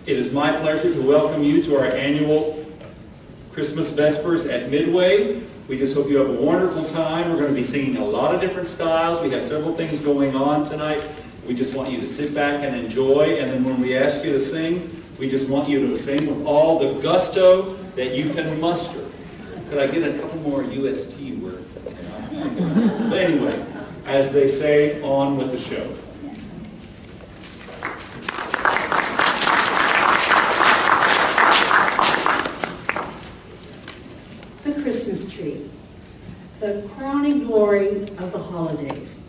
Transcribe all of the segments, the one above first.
It is my pleasure to welcome you to our annual Christmas Vespers at Midway. We just hope you have a wonderful time. We're going to be singing a lot of different styles. We have several things going on tonight. We just want you to sit back and enjoy, and then when we ask you to sing, we just want you to sing with all the gusto that you can muster. Could I get a couple more UST words? But anyway, as they say, on with the show. The Christmas tree, the crowning glory of the holidays.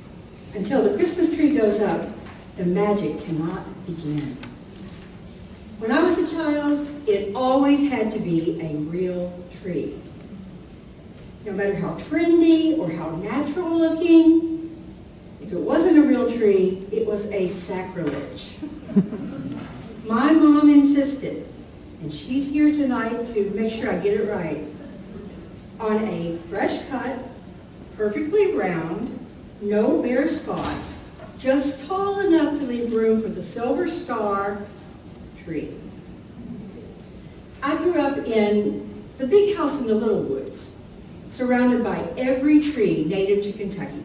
Until the Christmas tree goes up, the magic cannot begin. When I was a child, it always had to be a real tree. No matter how trendy or how natural looking, if it wasn't a real tree, it was a sacrilege. My mom insisted, and she's here tonight to make sure I get it right, on a fresh cut, perfectly round, no bare spots, just tall enough to leave room for the silver star tree. I grew up in the big house in the Little Woods, surrounded by every tree native to Kentucky.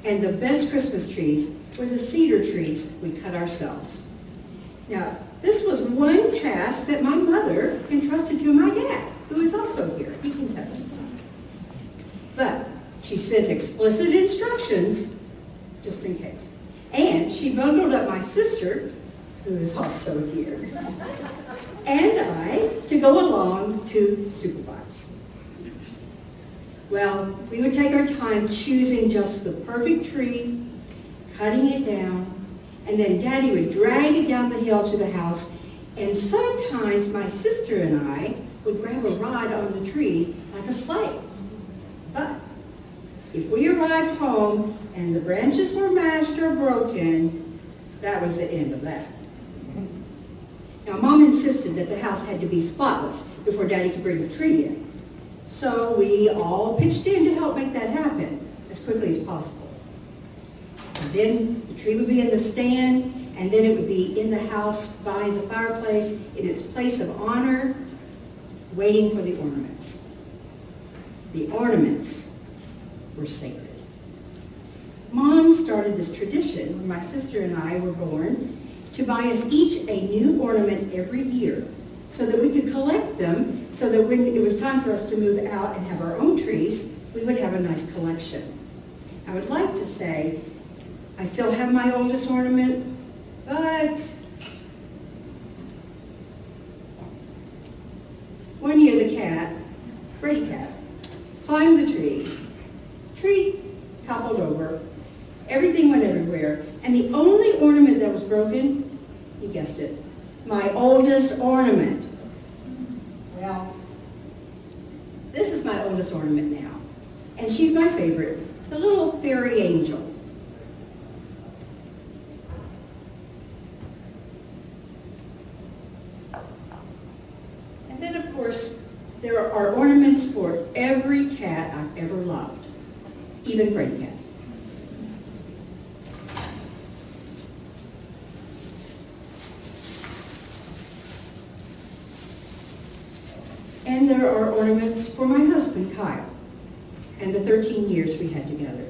And the best Christmas trees were the cedar trees we cut ourselves. Now, this was one task that my mother entrusted to my dad, who is also here. He can testify. But she sent explicit instructions just in case. And she bundled up my sister, who is also here, and I to go along to supervise. Well, we would take our time choosing just the perfect tree, cutting it down, and then Daddy would drag it down the hill to the house, and sometimes my sister and I would grab a rod on the tree like a sleigh. But if we arrived home and the branches were mashed or broken, that was the end of that. Now, Mom insisted that the house had to be spotless before Daddy could bring the tree in. So we all pitched in to help make that happen as quickly as possible. And then the tree would be in the stand, and then it would be in the house by the fireplace in its place of honor, waiting for the ornaments. The ornaments were sacred. Mom started this tradition when my sister and I were born to buy us each a new ornament every year so that we could collect them so that when it was time for us to move out and have our own trees, we would have a nice collection. I would like to say I still have my oldest ornament, but one year the cat, Brady Cat, climbed the tree toppled over, everything went everywhere, and the only ornament that was broken, you guessed it, my oldest ornament. Well, this is my oldest ornament now, and she's my favorite, the little fairy angel. And then, of course, there are ornaments for every cat I've ever loved, even Freddy Cat. And there are ornaments for my husband, Kyle, and the 13 years we had together.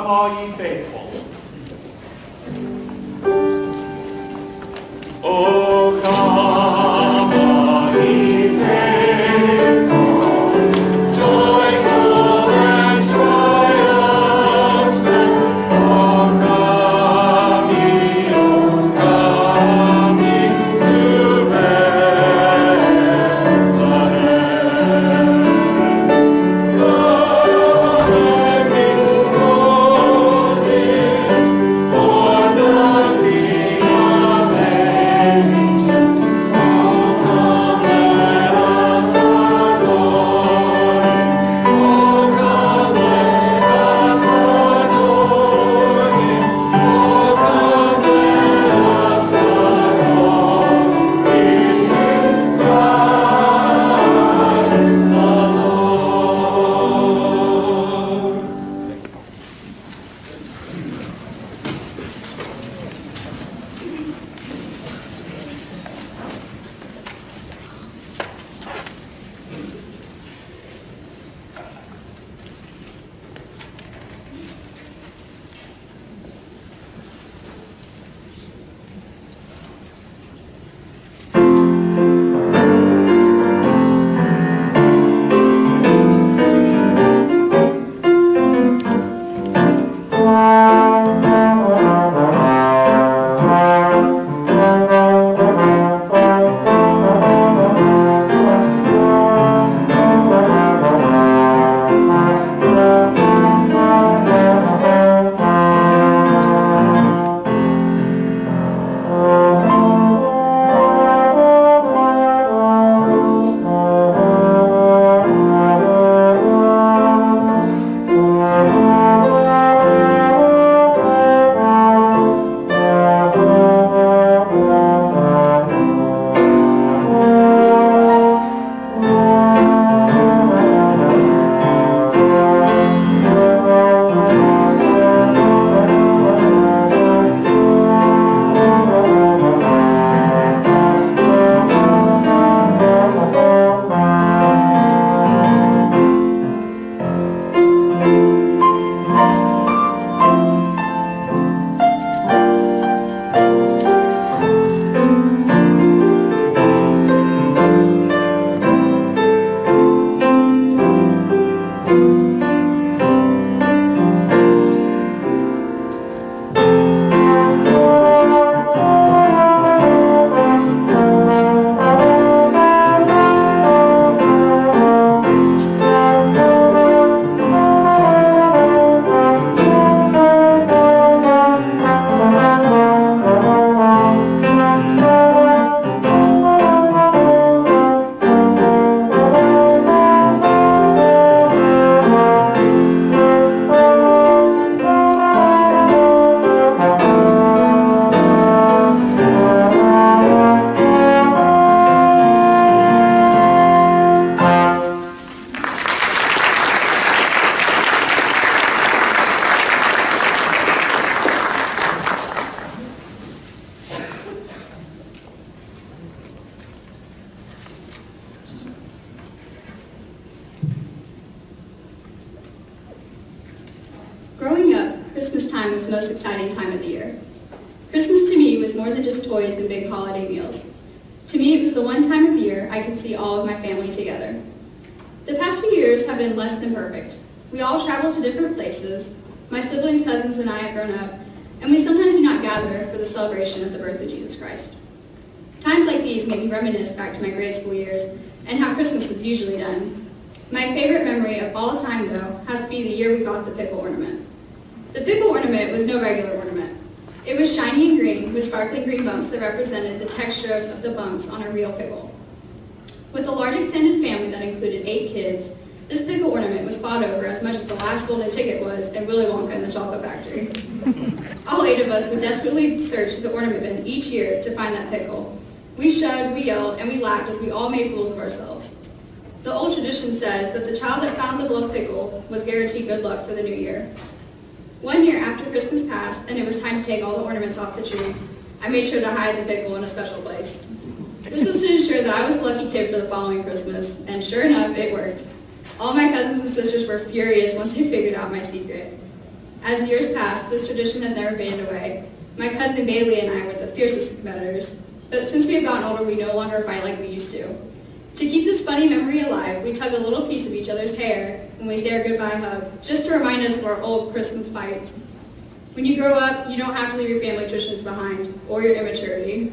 all ye faithful. Oh, come, all ye faithful, joyful and triumphant. Oh, come ye to Growing up, Christmas time was the most exciting time of the year. Christmas to me was more than just toys and big holiday meals. To me, it was the one time of year I could see all of my family together. The past few years have been less than perfect. We all travel to different places. My siblings, cousins, and I have grown up, and we sometimes do not gather for the celebration of the birth of Jesus Christ. Times like these make me reminisce back to my grade school years and how Christmas was usually done. My favorite memory of all time, though, has to be the year we got the pickle ornament. The pickle ornament was no regular ornament. It was shiny and green with sparkling green bumps that represented the texture of the bumps on a real pickle. With a large extended family that included 8 kids, this pickle ornament was fought over as much as the last golden ticket was in Willy Wonka and the Chocolate Factory. All 8 of us would desperately search the ornament bin each year to find that pickle. We shoved, we yelled, and we laughed as we all made fools of ourselves. The old tradition says that the child that found the beloved pickle was guaranteed good luck for the new year. One year after Christmas passed and it was time to take all the ornaments off the tree, I made sure to hide the pickle in a special place. This was to ensure that I was the lucky kid for the following Christmas, and sure enough, it worked. All my cousins and sisters were furious once they figured out my secret. As the years passed, this tradition has never faded away. My cousin Bailey and I were the fiercest competitors, but since we have gotten older, we no longer fight like we used to. To keep this funny memory alive, we tug a little piece of each other's hair when we say our goodbye hug, just to remind us of our old Christmas fights. When you grow up, you don't have to leave your family traditions behind, or your immaturity.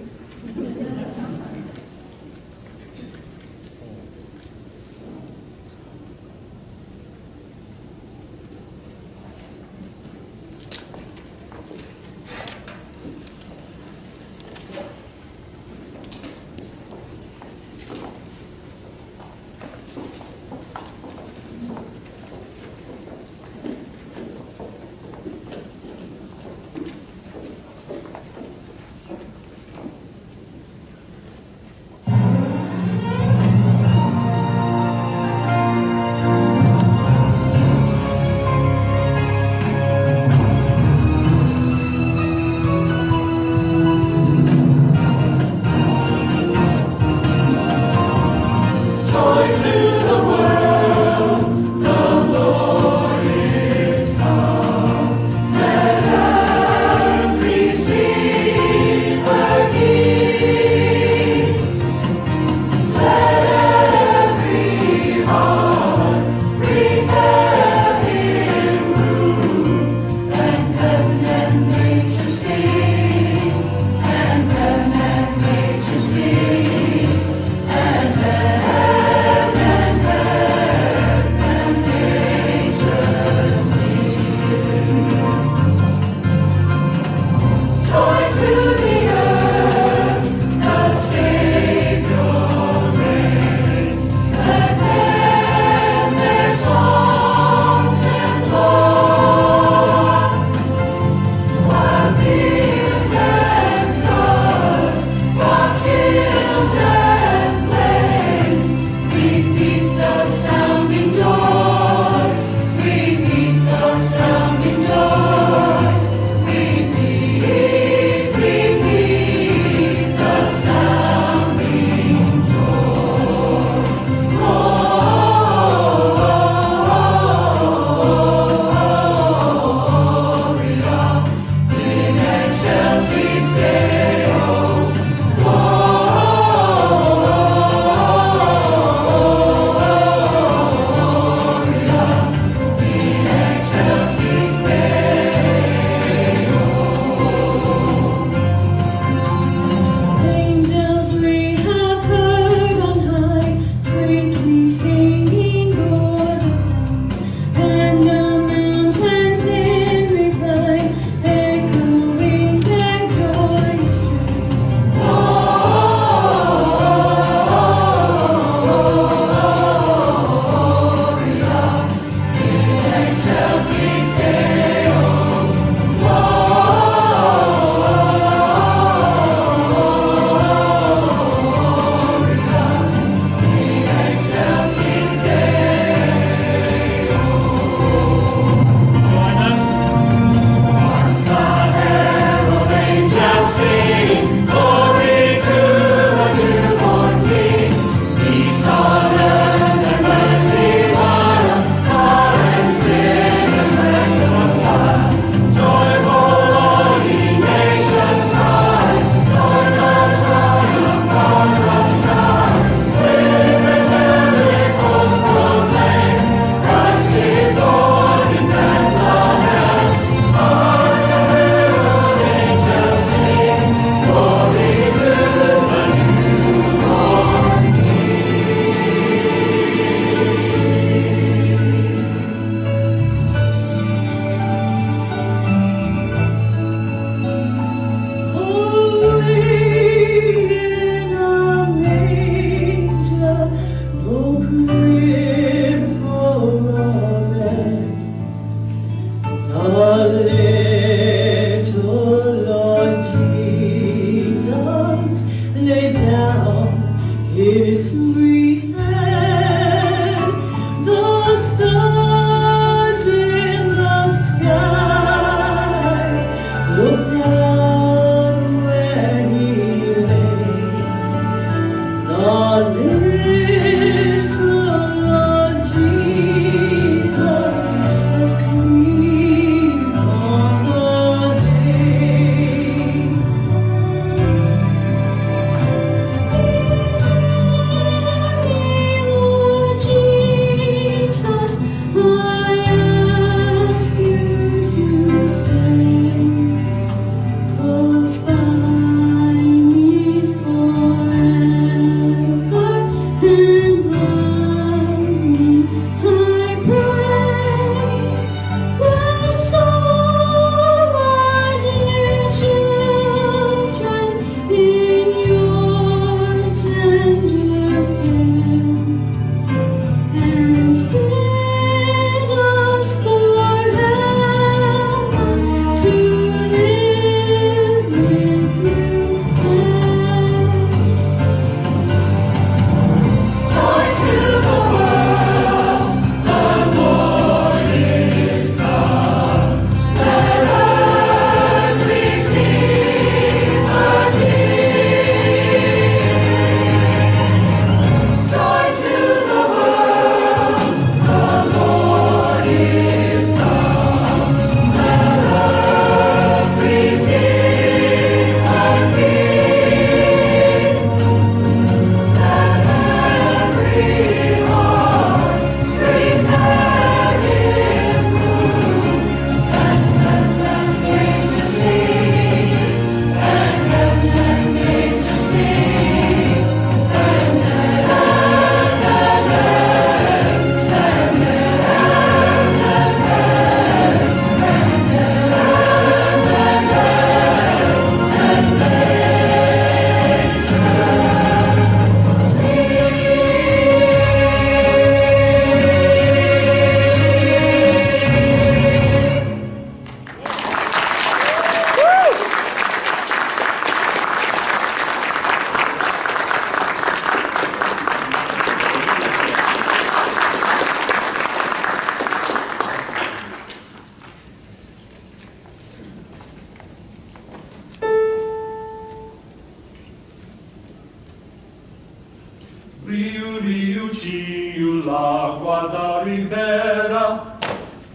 Riu, riu, ciu, l'acqua da ribera,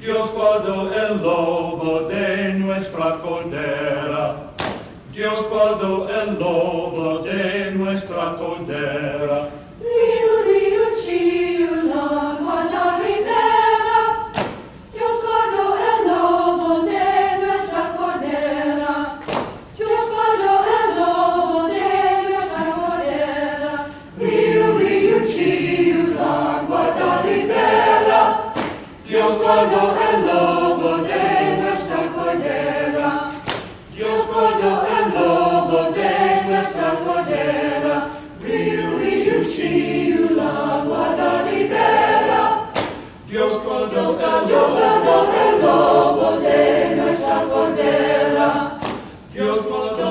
Dios guardó el lobo de nuestra cordera. Dios guardó el lobo de nuestra cordera. Riu, riu, ciu, l'acqua da ribera, Dios guardó el lobo de nuestra cordera. Dios guardó el lobo de nuestra cordera. Riu, riu, ciu, l'acqua da ribera, Dios guardó el lobo de nuestra cordera. Dios guardó el lobo de nuestra cordera. Riu, riu, ciu, l'acqua da ribera. Dios guardó el lobo de nuestra cordera. Dios guardó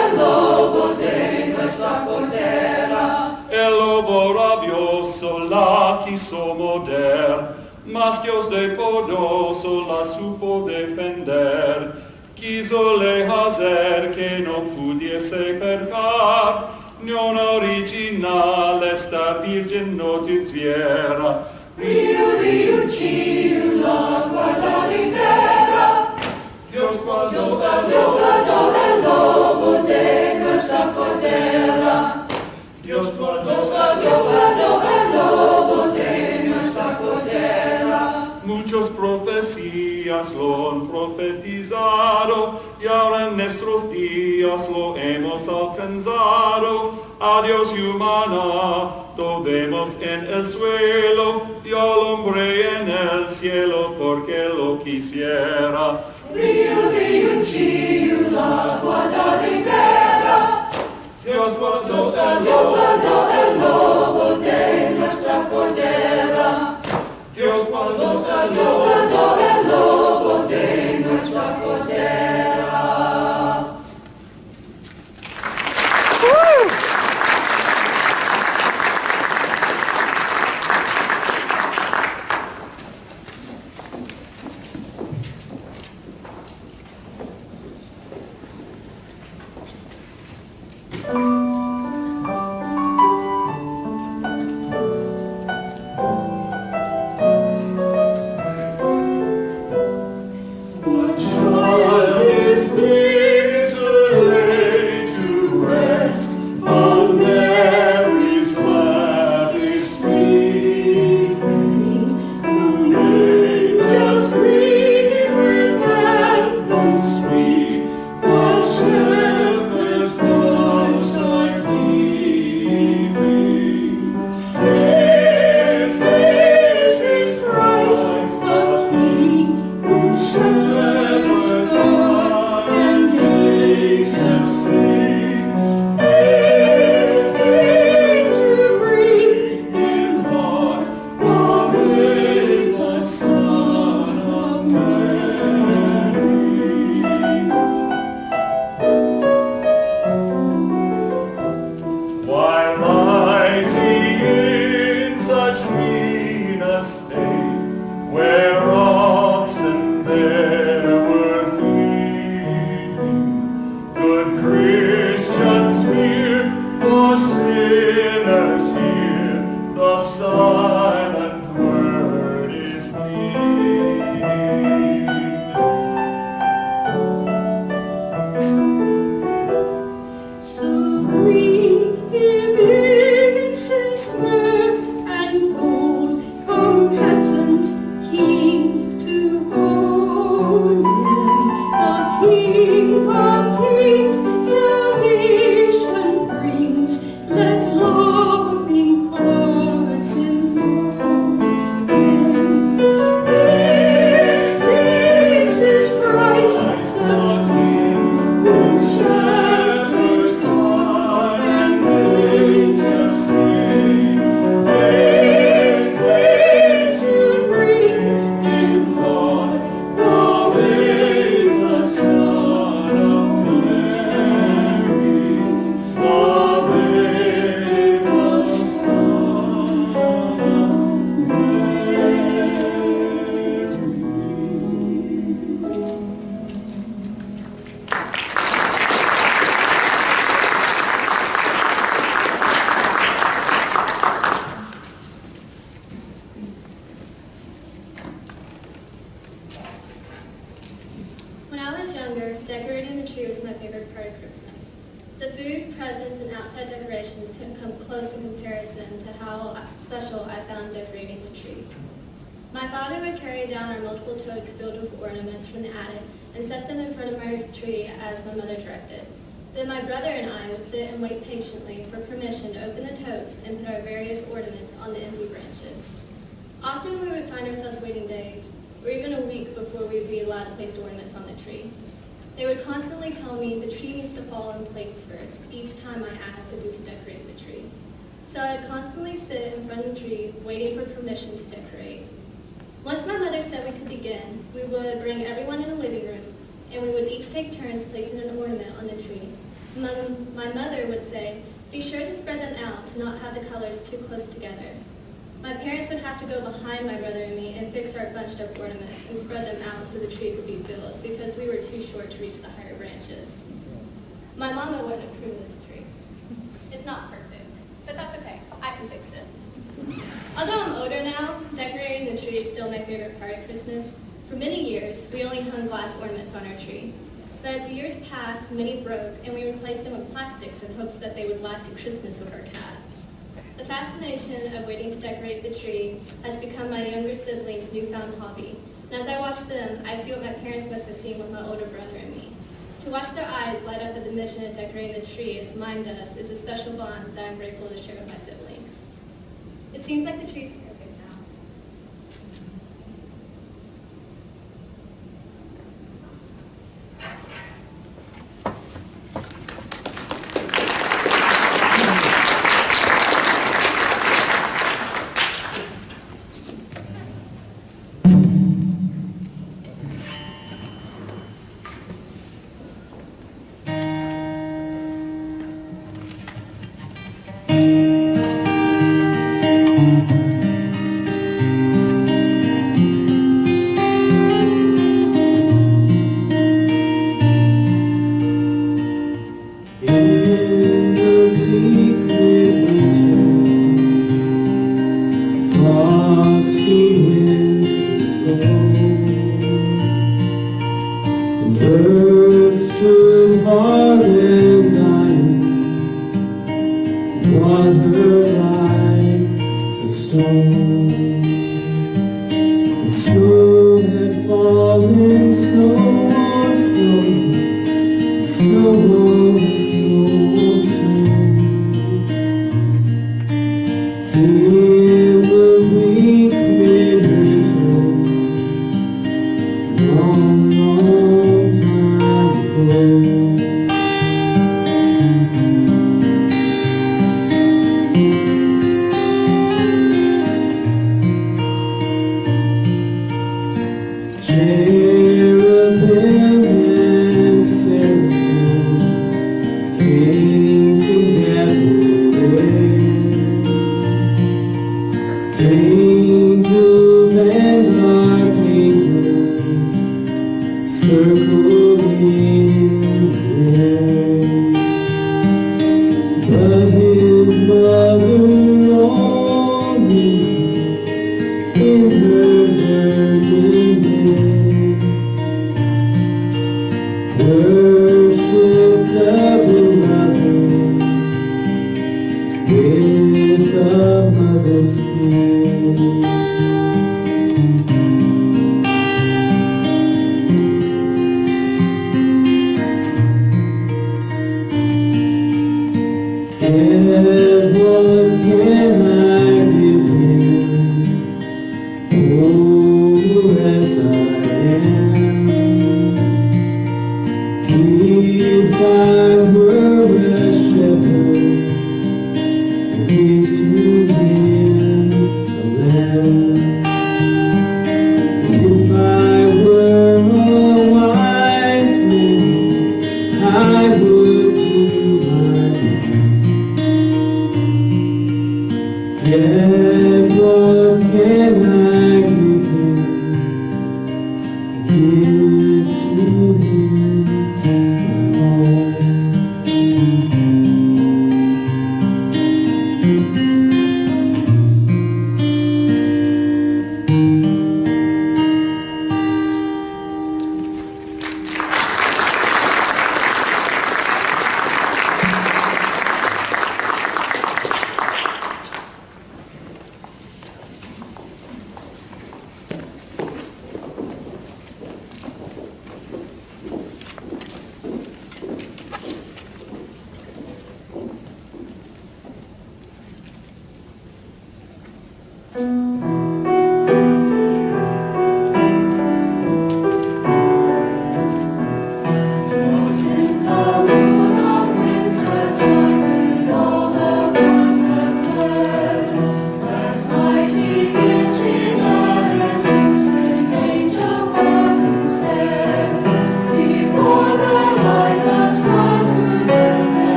el lobo de nuestra cordera. El lobo rabioso la quiso morder, mas Dios de poderoso la supo defender. Quisole hacer que no pudiese pecar, non original esta virgen no te zviera. riu, riu, ciu, l'acqua da ribera, Dios guardó Dios guardó el lobo de nuestra cordera. Dios guardó Dios guardó el lobo de nuestra cordera. Muchas profecías lo han profetizado y ahora en nuestros días lo hemos alcanzado. A Dios y humana lo vemos en el suelo y al hombre en el cielo porque lo quisiera. Riu, riu, ciu, l'acqua da ribera, Dios guardó Dios guardó el lobo de nuestra cordera. Dios guardó Dios guardó el lobo de nuestra cordera. What child is this laid to rest on Mary's gladys sleep? The angels greet with anthems sweet, while shepherds watched presents and outside decorations couldn't come close in comparison to how special I found decorating the tree. My father would carry down our multiple totes filled with ornaments from the attic and set them in front of my tree as my mother directed. Then my brother and I would sit and wait patiently for permission to open the totes and put our various ornaments on the empty branches. Often we would find ourselves waiting days, or even a week before we would be allowed to place ornaments on the tree. They would constantly tell me the tree needs to fall in place first, each time I asked if we could decorate the tree. So I'd constantly sit in front of the tree, waiting for permission to decorate. Once my mother said we could begin, we would bring everyone in the living room, and we would each take turns placing an ornament on the tree. My mother would say, "Be sure to spread them out to not have the colors too close together." My parents would have to go behind my brother and me and fix our bunched up ornaments and spread them out so the tree could be filled because we were too short to reach the higher branches. My mama wouldn't approve of this tree. It's not perfect, but that's okay. I can fix it. Although I'm older now, decorating the tree is still my favorite part of Christmas. For many years, we only hung glass ornaments on our tree. But as the years passed, many broke, and we replaced them with plastics in hopes that they would last to Christmas with our cats. The fascination of waiting to decorate the tree has become my younger siblings' newfound hobby. And as I watch them, I see what my parents must have seen with my older brother and me. To watch their eyes light up at the mission of decorating the tree as mine does is a special bond that I'm grateful to share with my siblings. It seems like the tree's perfect now.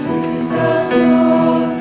Jesus, Lord.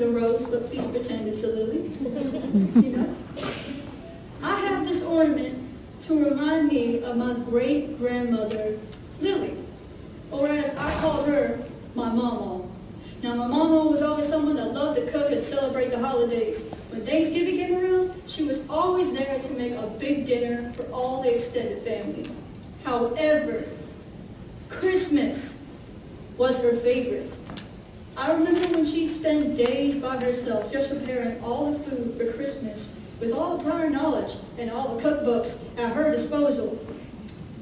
is a rose, but please pretend it's a lily. You know? I have this ornament to remind me of my great-grandmother, Lily, or as I called her, my mama. Now, my mama was always someone that loved to cook and celebrate the holidays. When Thanksgiving came around, she was always there to make a big dinner for all the extended family. However, Christmas was her favorite. I remember when she'd spend days by herself just preparing all the food for Christmas with all the prior knowledge and all the cookbooks at her disposal.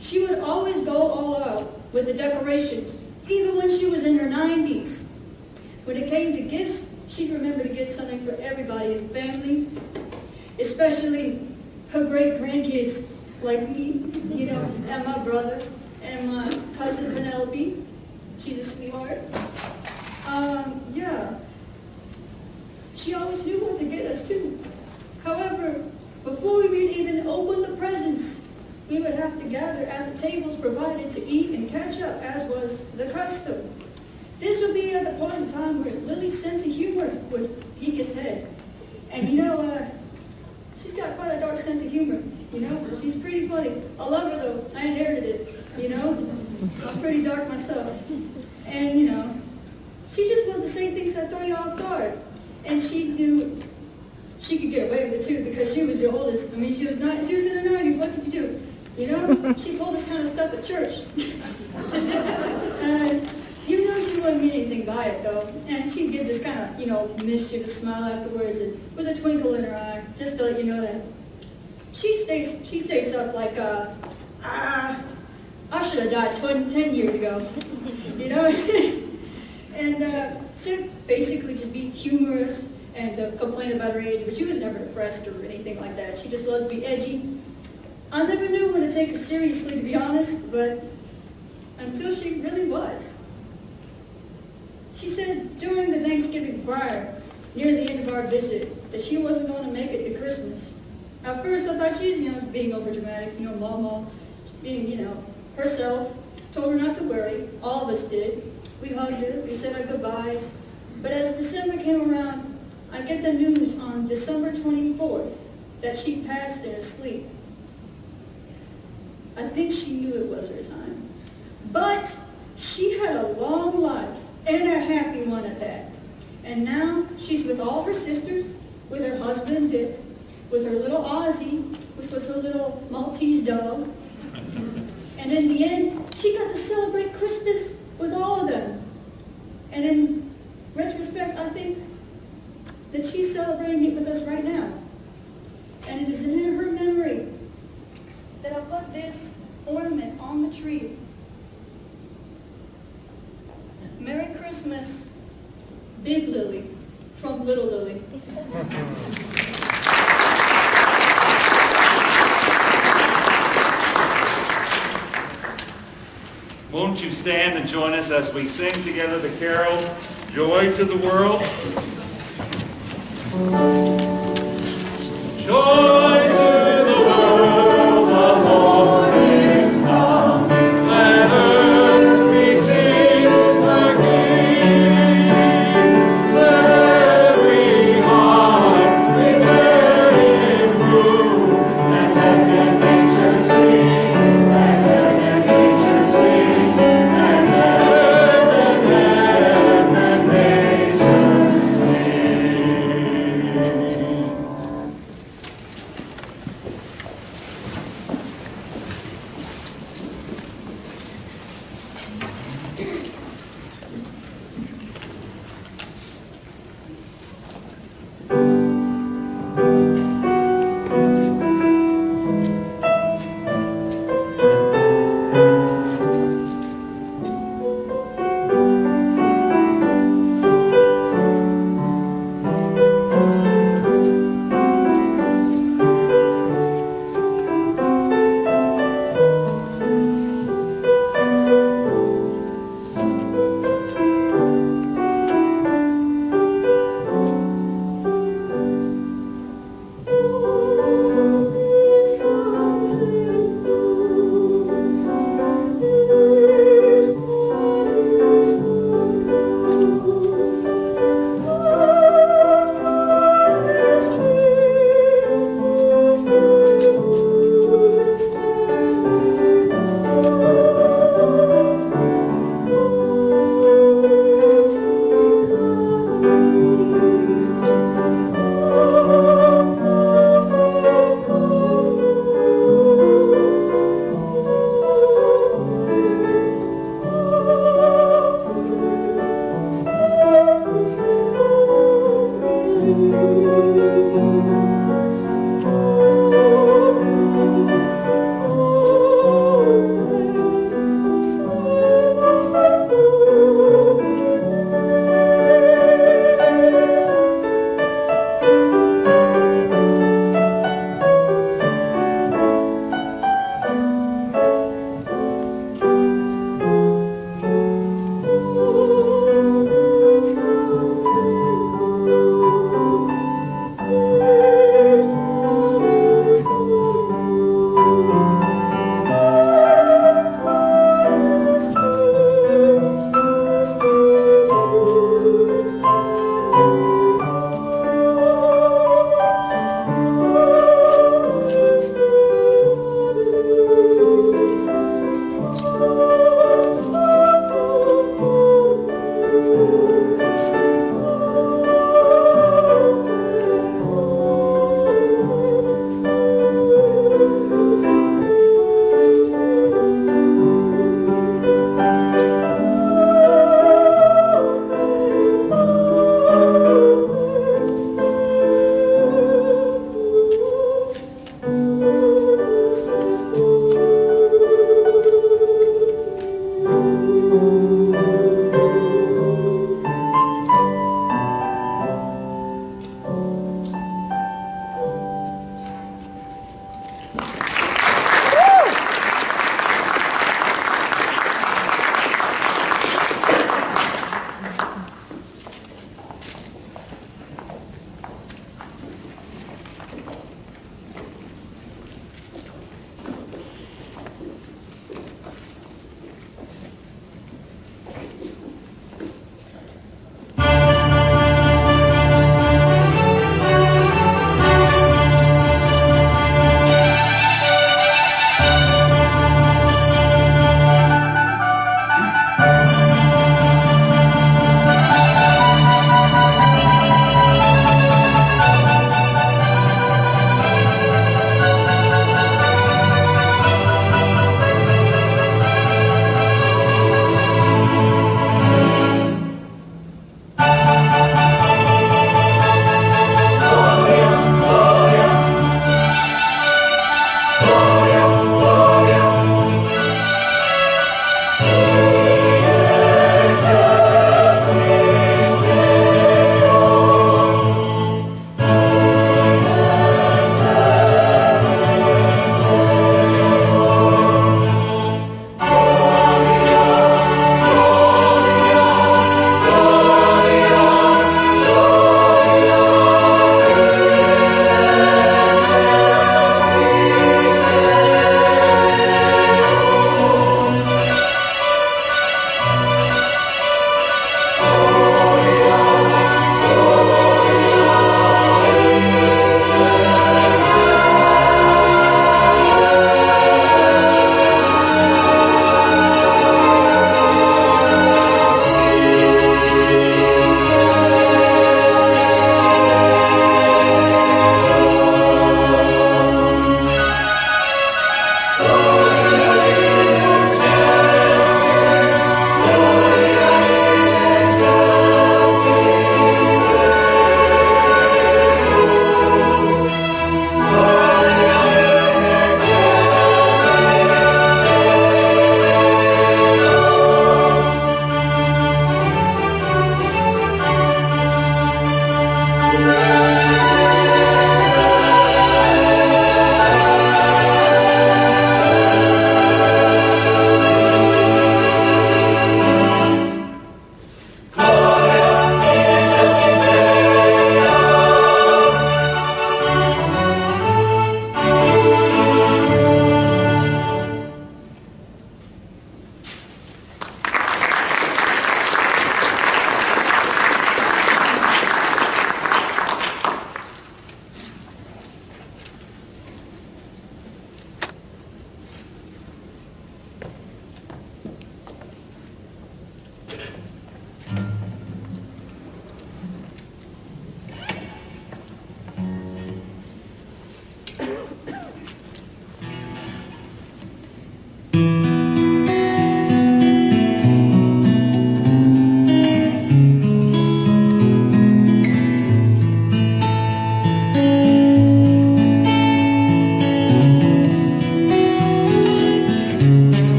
She would always go all out with the decorations, even when she was in her 90s. When it came to gifts, she'd remember to get something for everybody in the family, especially her great-grandkids like me, you know, and my brother, and my cousin Penelope. She's a sweetheart. Yeah. She always knew what to get us, too. However, before we would even open the presents, we would have to gather at the tables provided to eat and catch up, as was the custom. This would be at the point in time where Lily's sense of humor would peak its head. And you know, she's got quite a dark sense of humor, you know? She's pretty funny. I love her though. I inherited it, you know? I'm pretty dark myself. And you know, she just loved to say things that throw you off guard. And she knew she could get away with it too because she was the oldest. I mean, she was in her 90s. What could you do? You know, she pulled this kind of stuff at church. You know she wouldn't mean anything by it though. And she'd give this kind of, you know, mischievous smile afterwards and with a twinkle in her eye, just to let you know that she'd say stuff like, I should have died 10 years ago. You know? And so basically just be humorous and to complain about her age, but she was never depressed or anything like that. She just loved to be edgy. I never knew when to take her seriously, to be honest, but until she really was. She said during the Thanksgiving prior, near the end of our visit, that she wasn't going to make it to Christmas. At first I thought she was, you know, being overdramatic, you know, Mama, being, you know, herself, told her not to worry. All of us did. We hugged her, we said our goodbyes. But as December came around, I get the news on December 24th that she passed in her sleep. I think she knew it was her time. But she had a long life, and a happy one at that. And now she's with all her sisters, with her husband Dick, with her little Ozzie, which was her little Maltese dog. And in the end, she got to celebrate Christmas with all of them. And in retrospect, I think that she's celebrating it with us right now. And it is in her memory that I put this ornament on the tree. Merry Christmas, Big Lily, from Little Lily. Won't you stand and join us as we sing together the carol, Joy to the World? Joy to the world, the Lord is come. Let earth receive her King. Let every heart prepare Him room, and let their nature sing. Let their nature sing, and let nature sing.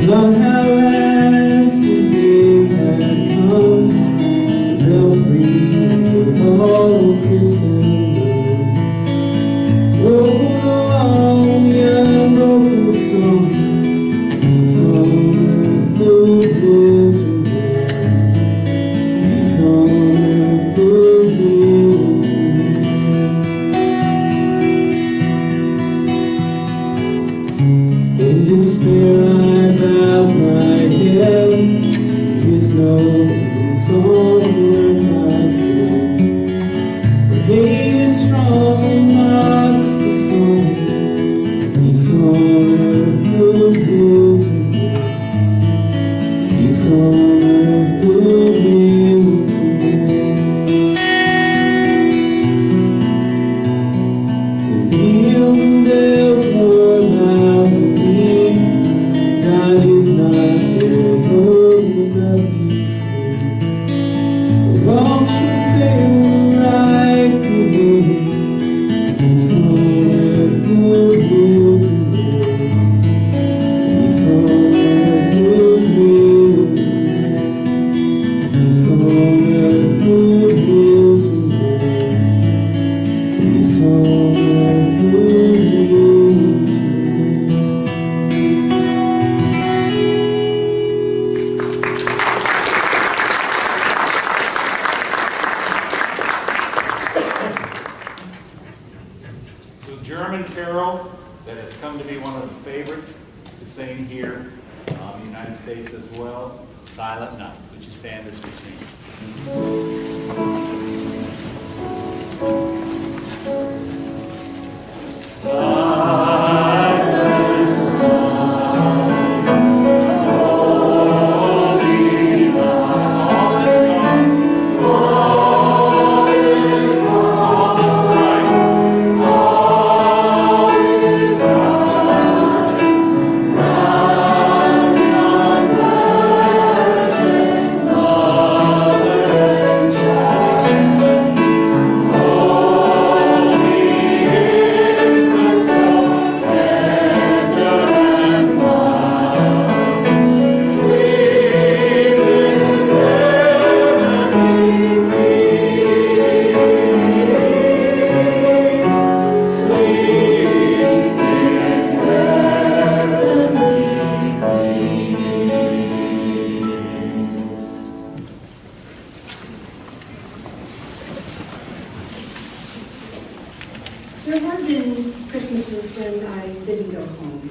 Somehow as the days had come, the belfries of all Christendom rolled along the unbroken song. Peace on earth, goodwill to men. Peace on earth, goodwill to men. In despair I bowed my head. There's no peace on earth, I said. The hate is strong and mocks the song. Peace on earth, goodwill to men. Peace on earth, goodwill to men. The hills and dales more loudly. God is not there, Lord will not be seen. The wrong shall fail, the right will win. Peace on earth, goodwill to men. Peace on earth, goodwill to men. Peace on earth, goodwill to men. Peace on earth, goodwill to men. The German carol that has come to be one of the favorites to sing here in the United States as well, Silent Night. Would you stand as we sing? There have been Christmases when I didn't go home.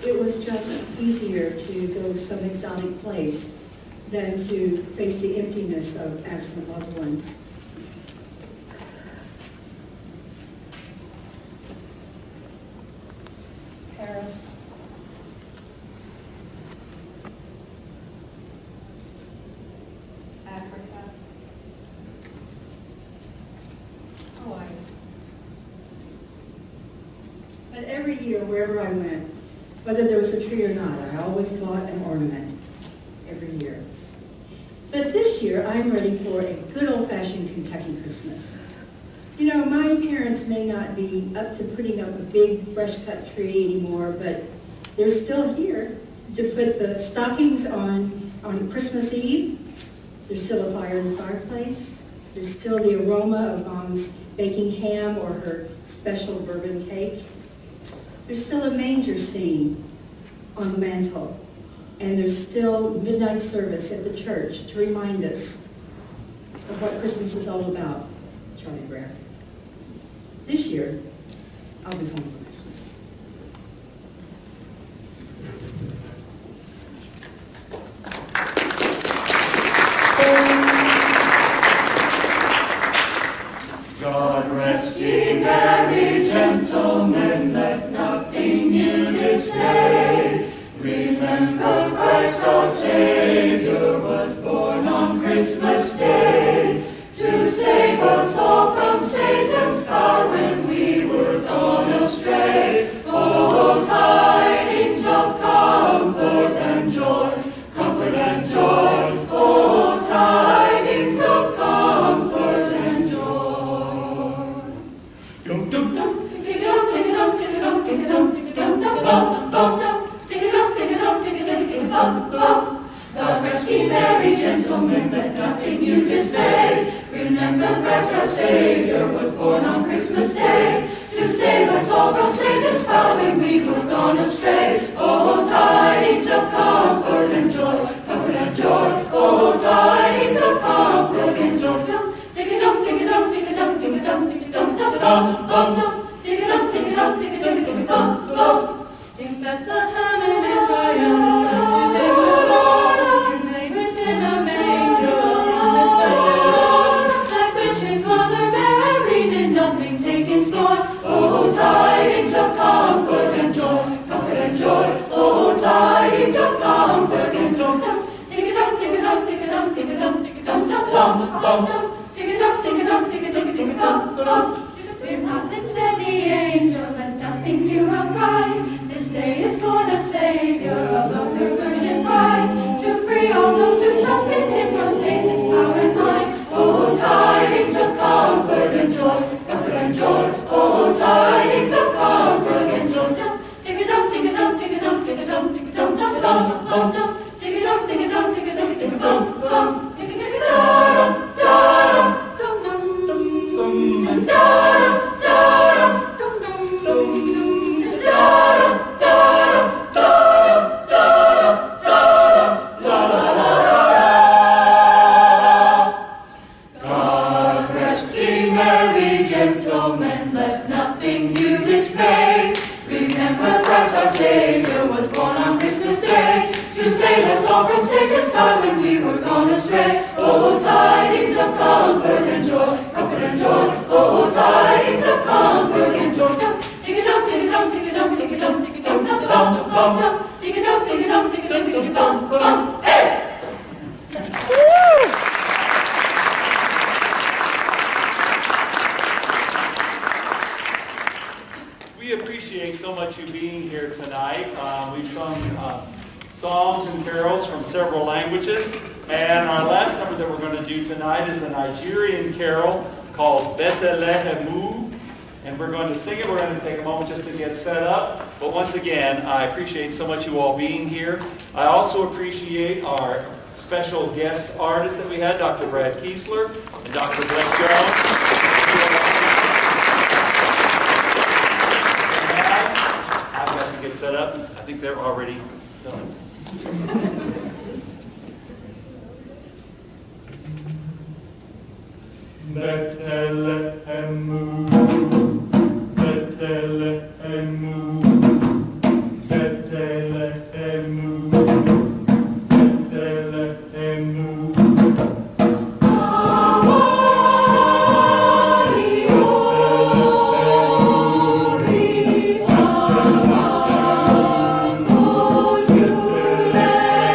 It was just easier to go some exotic place than to face the emptiness of absent loved ones. Paris. Africa. Hawaii. But every year, wherever I went, whether there was a tree or not, I always bought an ornament every year. But this year, I'm ready for a good old-fashioned Kentucky Christmas. You know, my parents may not be up to putting up a big fresh-cut tree anymore, but they're still here to put the stockings on Christmas Eve. There's still a fire in the fireplace. There's still the aroma of Mom's baking ham or her special bourbon cake. There's still a manger scene on the mantle. And there's still midnight service at the church to remind us of what Christmas is all about, Charlie Brown. This year, I'll be home for Christmas. God rest ye merry gentlemen, let nothing you dismay. Remember Christ our Savior was born on Christmas Day to save us all from Satan's power when we were gone astray. Oh, tidings of comfort and joy, comfort and joy. Oh, tidings of comfort and joy. Dum dum dum, tick dum, tick dum, tick dum, tick dum, tick dum, tick dum, dum dum. gentlemen, let nothing you dismay. Remember Christ our Savior was born on Christmas Day to save us all from Satan's power when we were gone astray. Oh, tidings of comfort and joy, comfort and joy. Oh, tidings of comfort and joy. Tick-a-dum, tick-a-dum, tick-a-dum, tick-a-dum, tick-a-dum, tick-a-dum, bum-dum. Tick-a-dum, tick-a-dum, tick-a-dum, tick-a-dum, bum. In Bethlehem in Israel, this blessed day was born, and laid within a manger on this blessed Lord. Like which his mother Mary did nothing take in scorn. Oh, tidings of comfort and joy, comfort and joy. Oh, tidings of comfort and joy. Tick-a-dum, tick-a-dum, tick-a-dum, tick-a-dum, tick-a-dum, bum, bum. Tick-a-dum, tick-a-dum, tick-a-dum, tick-a-dum, bum. Fear not, then said the angel, let nothing you apprise. This day is born a Savior of the Virgin bride, to free all those who trust in him from Satan's power and might. Oh, tidings of comfort and joy, comfort and joy. Oh, tidings of comfort and joy. Tick-a-dum, tick-a-dum, tick-a-dum, tick-a-dum, tick-a-dum, tick-a-dum, bum-dum. Tick-a-dum, tick-a-dum, tick-a-dum, tick-a-dum, bum. Tick-a-dum, da-dum, dum-dum, dum-dum, da-dum, da-dum, dum-dum, dum-dum, da-dum. Gentlemen, let nothing you dismay. Remember Christ our Savior was born on Christmas Day to save us all from Satan's power when we were gone astray. Oh, tidings of comfort and joy, comfort and joy. Oh, tidings of comfort and joy. Tick-a-dum, tick-a-dum, tick-a-dum, tick-a-dum, tick-a-dum, dum, bum, dum. Tick-a-dum, tick-a-dum, tick-a-dum, tick-a-dum, bum. Hey! We appreciate so much you being here tonight. We've sung songs and carols from several languages. And our last number that we're going to do tonight is a Nigerian carol called Betelehemu. And we're going to sing it. We're going to take a moment just to get set up. But once again, I appreciate so much you all being here. I also appreciate our special guest artists that we had, Dr. Brad Kiesler and Dr. Blake Jones. Get set up. I think they're already done. Betelehemu, Betelehemu, Betelehemu, Betelehemu. Let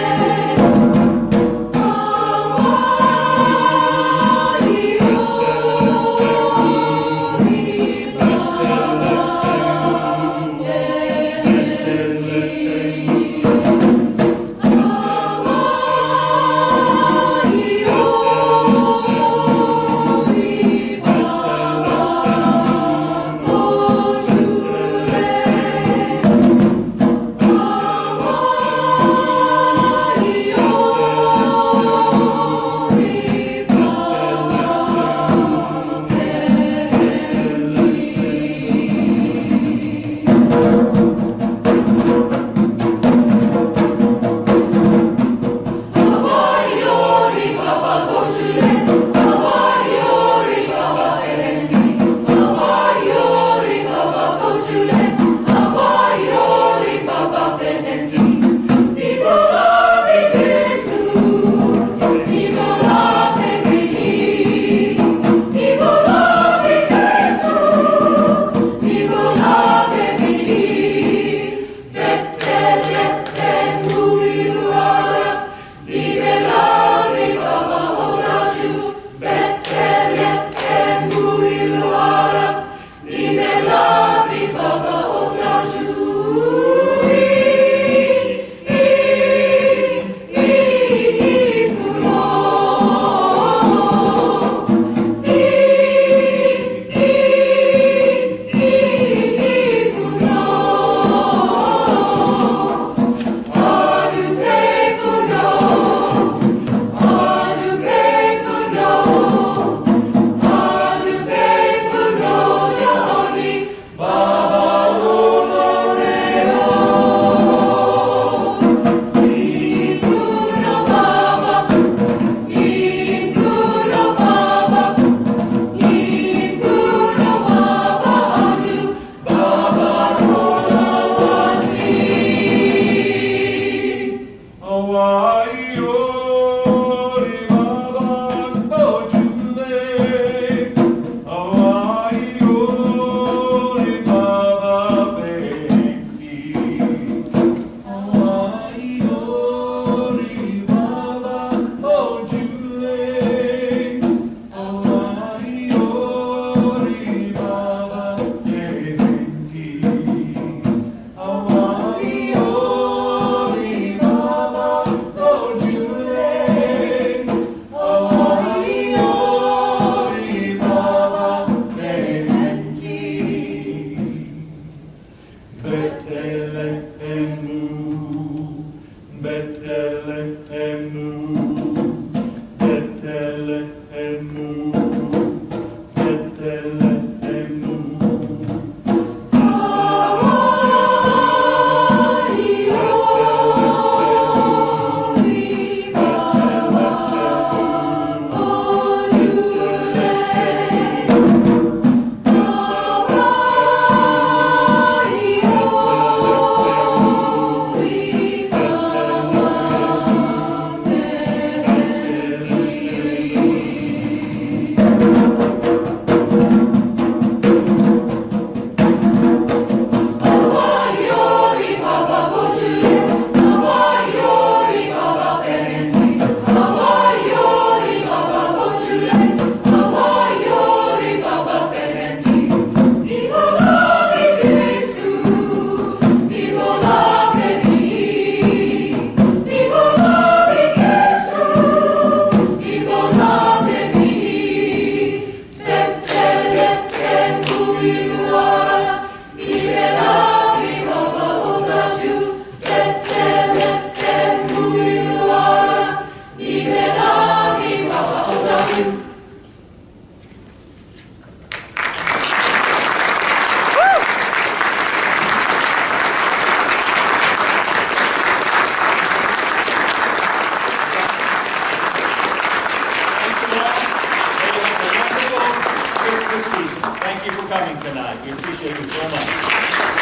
Thank you for coming tonight. We appreciate you so much.